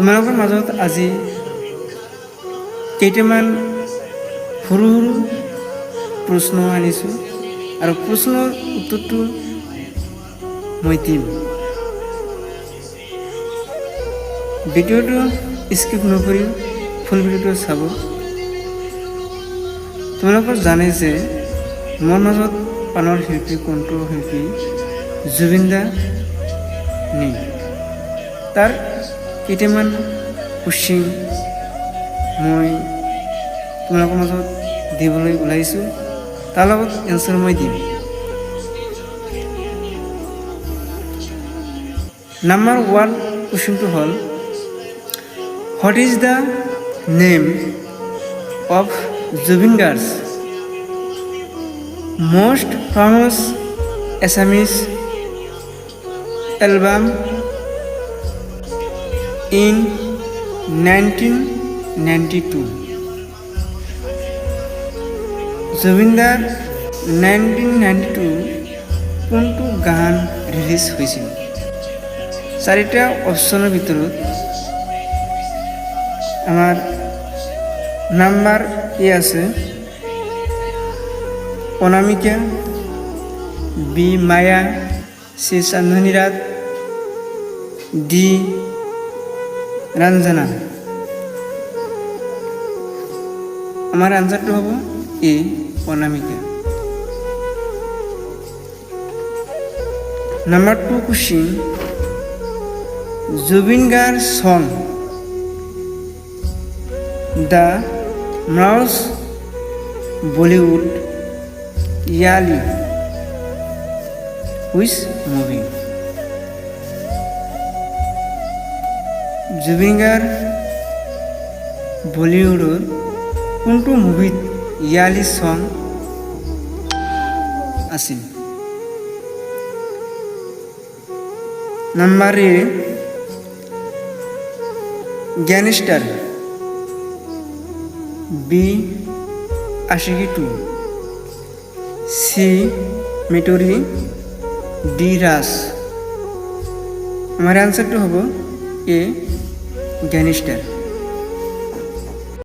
তোমালোকৰ মাজত আজি কেইটামান সৰু সৰু প্ৰশ্ন আনিছোঁ আৰু প্ৰশ্নৰ উত্তৰটো মই দিম। ভিডিঅ'টো স্কিপ নকৰি ফুল ভিডিঅ'টো চাব। তোমালোকৰ জানে যে মোৰ মাজত পাণৰ শিল্পী কণ্ঠ শিল্পী জুবিন দা নেই। তাৰ কেইটামান কুৱেশ্যন মই তোমালোকৰ মাজত দিবলৈ ওলাইছোঁ, তাৰ লগত এনচাৰ মই দিম। নাম্বাৰ 1 কুৱেশ্যনটো হ'ল, what is the name of Zubeen Garg's most famous Assamese album in 1992? জুবিনদাৰ 1992 কোনটো গান ৰিলিজ হৈছিল? চাৰিটা অপশ্যনৰ ভিতৰত আমাৰ নাম্বাৰ এ আছে অনামিকা, বি মায়া, সি চান্দনী রাত, ডি রঞ্জনা। আমার আনসারটা হব এ অনামিকা। Number 2 question, Zubeen Garg song the mouse Bollywood ইয়ালি which movie? Zubeen Garg বলিউডৰ কোনটো মুভিত ইয়ালি সং আছিল? Number A gangster, B Aashiqui 2, C মিটরি, D রাস। আমার আনসারটা হব এ গ্যাংস্টার।